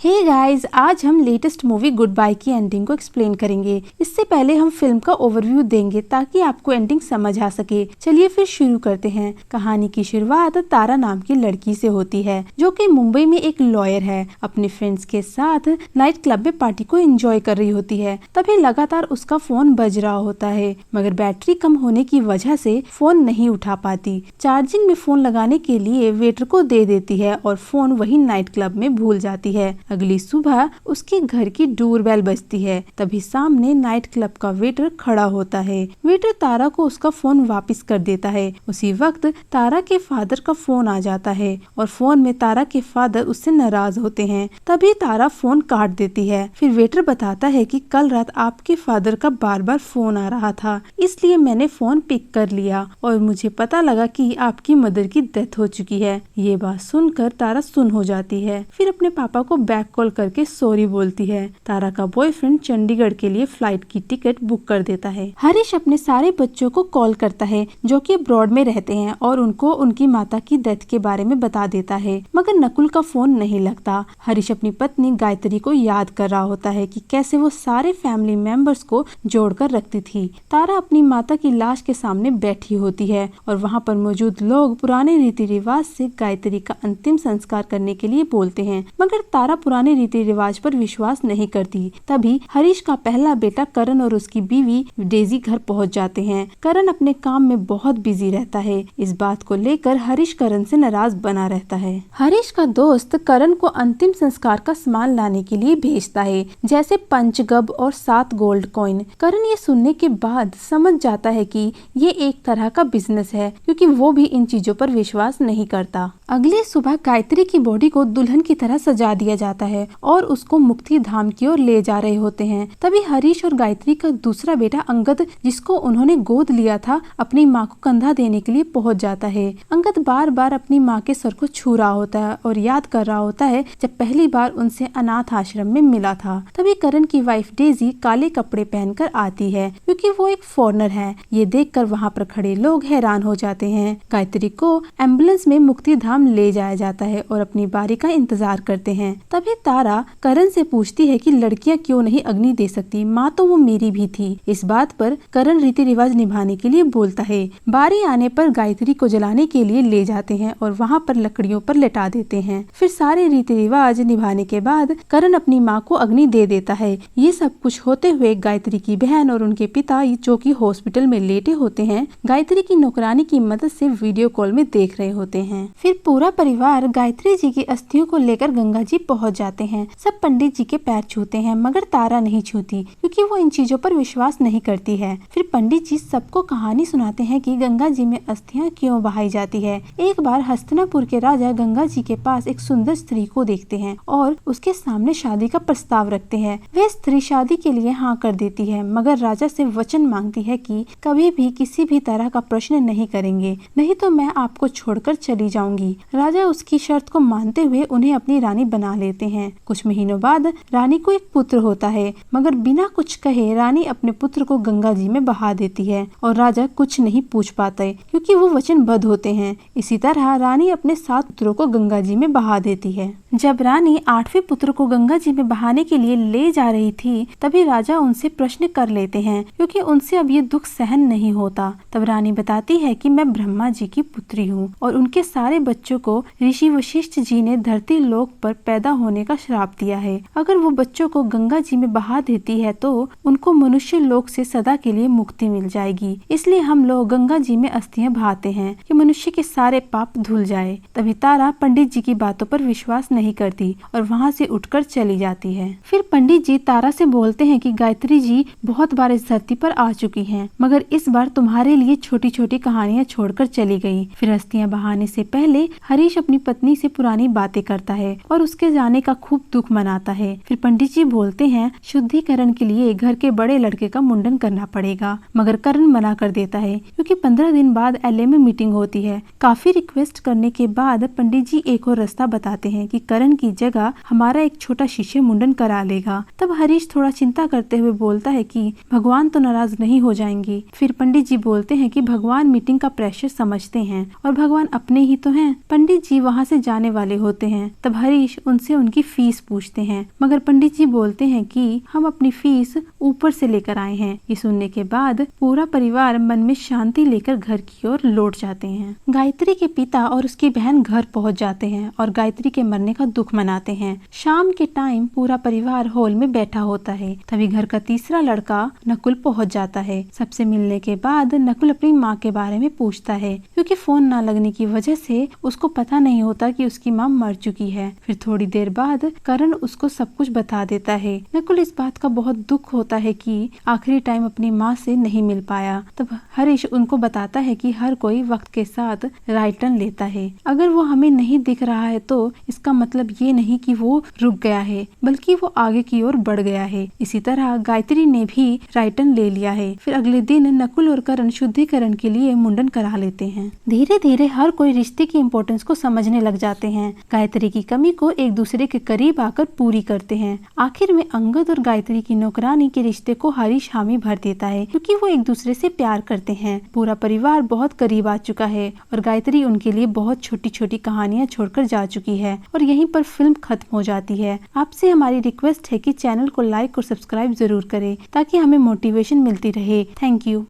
Hey guys, आज हम latest movie good bye की एंडिंग को एक्सप्लेन करेंगे। इससे पहले हम फिल्म का ओवरव्यू देंगे ताकि आपको एंडिंग समझ आ सके। चलिए फिर शुरू करते हैं। कहानी की शुरुआत तारा नाम की लड़की से होती है जो कि मुंबई में एक लॉयर है। अपने फ्रेंड्स के साथ नाइट क्लब में पार्टी को एंजॉय कर रही होती है। तभी लगातार उसका फोन बज रहा होता है, मगर बैटरी कम होने की वजह से फोन नहीं उठा पाती। चार्जिंग में फोन लगाने के लिए वेटर को दे देती है और फोन वही नाइट क्लब में भूल जाती है। अगली सुबह उसके घर की डोरबेल बजती है। तभी सामने नाइट क्लब का वेटर खड़ा होता है। वेटर तारा को उसका फोन वापस कर देता है। उसी वक्त तारा के फादर का फोन आ जाता है और फोन में तारा के फादर उससे नाराज होते हैं। तभी तारा फोन काट देती है। फिर वेटर बताता है कि कल रात आपके फादर का बार बार फोन आ रहा था, इसलिए मैंने फोन पिक कर लिया और मुझे पता लगा कि आपकी मदर की डेथ हो चुकी है। ये बात सुनकर तारा सुन हो जाती है। फिर अपने पापा को बैक कॉल करके सॉरी बोलती है। तारा का बॉयफ्रेंड चंडीगढ़ के लिए फ्लाइट की टिकट बुक कर देता है। हरीश अपने सारे बच्चों को कॉल करता है जो कि अब्रॉड में रहते हैं और उनको उनकी माता की डेथ के बारे में बता देता है, मगर नकुल का फोन नहीं लगता। हरीश अपनी पत्नी गायत्री को याद कर रहा होता है कि कैसे वो सारे फैमिली मेंबर्स को जोड़कर रखती थी। तारा अपनी माता की लाश के सामने बैठी होती है और वहाँ पर मौजूद लोग पुराने रीति रिवाज से गायत्री का अंतिम संस्कार करने के लिए बोलते हैं, मगर तारा पुराने रीति रिवाज पर विश्वास नहीं करती। तभी हरीश का पहला बेटा करण और उसकी बीवी डेजी घर पहुंच जाते हैं। करण अपने काम में बहुत बिजी रहता है। इस बात को लेकर हरीश करण से नाराज बना रहता है। हरीश का दोस्त करण को अंतिम संस्कार का सामान लाने के लिए भेजता है, जैसे पंचगब और 7 गोल्ड कॉइन। करण ये सुनने के बाद समझ जाता है कि ये एक तरह का बिजनेस है, क्योंकि वो भी इन चीजों पर विश्वास नहीं करता। अगली सुबह गायत्री की बॉडी को दुल्हन की तरह सजा दिया जाता है और उसको मुक्ति धाम की ओर ले जा रहे होते हैं। तभी हरीश और गायत्री का दूसरा बेटा अंगद, जिसको उन्होंने गोद लिया था, अपनी माँ को कंधा देने के लिए पहुंच जाता है। अंगद बार बार अपनी माँ के सर को छू रहा होता है और याद कर रहा होता है जब पहली बार उनसे अनाथ आश्रम में मिला था। तभी करण की वाइफ डेजी काले कपड़े पहनकर आती है, क्योंकि वो एक फॉरेनर है। ये देखकर वहाँ पर खड़े लोग हैरान हो जाते हैं। गायत्री को एम्बुलेंस में मुक्ति धाम ले जाया जाता है और अपनी बारी का इंतजार करते हैं। तभी तारा करण से पूछती है कि लड़कियां क्यों नहीं अग्नि दे सकती, माँ तो वो मेरी भी थी। इस बात पर करण रीति रिवाज निभाने के लिए बोलता है। बारी आने पर गायत्री को जलाने के लिए ले जाते हैं और वहाँ पर लकड़ियों पर लेटा देते हैं। फिर सारे रीति रिवाज निभाने के बाद करण अपनी माँ को अग्नि दे देता है। ये सब कुछ होते हुए गायत्री की बहन और उनके पिता, जो कि हॉस्पिटल में लेटे होते हैं, गायत्री की नौकरानी की मदद से वीडियो कॉल में देख रहे होते हैं। फिर पूरा परिवार गायत्री जी की अस्थियों को लेकर गंगा जी पहुंच जाते हैं। सब पंडित जी के पैर छूते हैं, मगर तारा नहीं छूती, क्योंकि वो इन चीजों पर विश्वास नहीं करती है। फिर पंडित जी सबको कहानी सुनाते हैं कि गंगा जी में अस्थियां क्यों बहाई जाती है। एक बार हस्तिनापुर के राजा गंगा जी के पास एक सुंदर स्त्री को देखते हैं और उसके सामने शादी का प्रस्ताव रखते हैं। वह स्त्री शादी के लिए हाँ कर देती है, मगर राजा से वचन मांगती है कि कभी भी किसी भी तरह का प्रश्न नहीं करेंगे, नहीं तो मैं आपको छोड़कर चली जाऊंगी। राजा उसकी शर्त को मानते हुए उन्हें अपनी रानी बना लेते हैं। कुछ महीनों बाद रानी को एक पुत्र होता है, मगर बिना कुछ कहे रानी अपने पुत्र को गंगा जी में बहा देती है और राजा कुछ नहीं पूछ पाते, क्योंकि वो वचनबद्ध होते हैं। इसी तरह रानी अपने 7 पुत्रों को गंगा जी में बहा देती है। जब रानी 8वें पुत्र को गंगा जी में बहाने के लिए ले जा रही थी, तभी राजा उनसे प्रश्न कर लेते हैं, क्योंकि उनसे अब ये दुख सहन नहीं होता। तब रानी बताती है कि मैं ब्रह्मा जी की पुत्री हूँ और उनके सारे बच्चों को ऋषि वशिष्ठ जी ने धरती लोक पर पैदा होने का श्राप दिया है। अगर वो बच्चों को गंगा जी में बहा देती है तो उनको मनुष्य लोक से सदा के लिए मुक्ति मिल जाएगी। इसलिए हम लोग गंगा जी में अस्थियां बहाते हैं कि मनुष्य के सारे पाप धुल जाए। तभी तारा पंडित जी की बातों पर विश्वास नहीं करती और वहाँ से उठकर चली जाती है। फिर पंडित जी तारा से बोलते हैं कि गायत्री जी बहुत बार इस धरती पर आ चुकी हैं, मगर इस बार तुम्हारे लिए छोटी छोटी कहानियां छोड़कर चली गई। फिर अस्थियां बहाने से पहले हरीश अपनी पत्नी से पुरानी बातें करता है और उसके जाने का खूब दुख मनाता है। फिर पंडित जी बोलते हैं शुद्धिकरण के लिए घर के बड़े लड़के का मुंडन करना पड़ेगा, मगर करण मना कर देता है, क्योंकि 15 दिन बाद एलए में मीटिंग होती है। काफी रिक्वेस्ट करने के बाद पंडित जी एक और रास्ता बताते हैं कि करण की जगह हमारा एक छोटा शिष्य मुंडन करा लेगा। तब हरीश थोड़ा चिंता करते हुए बोलता है कि भगवान तो नाराज नहीं हो जाएंगे। फिर पंडित जी बोलते हैं कि भगवान मीटिंग का प्रेशर समझते हैं और भगवान अपने ही तो हैं। पंडित जी वहाँ से जाने वाले होते हैं। तब हरीश उनसे उनकी की फीस पूछते हैं, मगर पंडित जी बोलते हैं कि हम अपनी फीस ऊपर से लेकर आए हैं। ये सुनने के बाद पूरा परिवार मन में शांति लेकर घर की ओर लौट जाते हैं। गायत्री के पिता और उसकी बहन घर पहुंच जाते हैं और गायत्री के मरने का दुख मनाते हैं। शाम के टाइम पूरा परिवार हॉल में बैठा होता है। तभी घर का तीसरा लड़का नकुल पहुंच जाता है। सबसे मिलने के बाद नकुल अपनी माँ के बारे में पूछता है, क्योंकि फोन ना लगने की वजह से उसको पता नहीं होता कि उसकी माँ मर चुकी है। फिर थोड़ी देर बाद करण उसको सब कुछ बता देता है। नकुल इस बात का बहुत दुख होता है कि आखिरी टाइम अपनी माँ से नहीं मिल पाया। तब हरीश उनको बताता है कि हर कोई वक्त के साथ राइट टर्न लेता है। अगर वो हमें नहीं दिख रहा है तो इसका मतलब ये नहीं कि वो रुक गया है, बल्कि वो आगे की ओर बढ़ गया है। इसी तरह गायत्री ने भी राइट टर्न ले लिया है। फिर अगले दिन नकुल और करण शुद्धिकरण के लिए मुंडन करा लेते हैं। धीरे धीरे हर कोई रिश्ते की इम्पोर्टेंस को समझने लग जाते हैं। गायत्री की कमी को एक दूसरे के करीब आकर पूरी करते हैं। आखिर में अंगद और गायत्री की नौकरानी के रिश्ते को हरीश हामी भर देता है, क्योंकि वो एक दूसरे से प्यार करते हैं। पूरा परिवार बहुत करीब आ चुका है और गायत्री उनके लिए बहुत छोटी छोटी कहानियां छोड़कर जा चुकी है और यहीं पर फिल्म खत्म हो जाती है। आपसे हमारी रिक्वेस्ट है कि चैनल को लाइक और सब्सक्राइब जरूर करें ताकि हमें मोटिवेशन मिलती रहे। Thank you.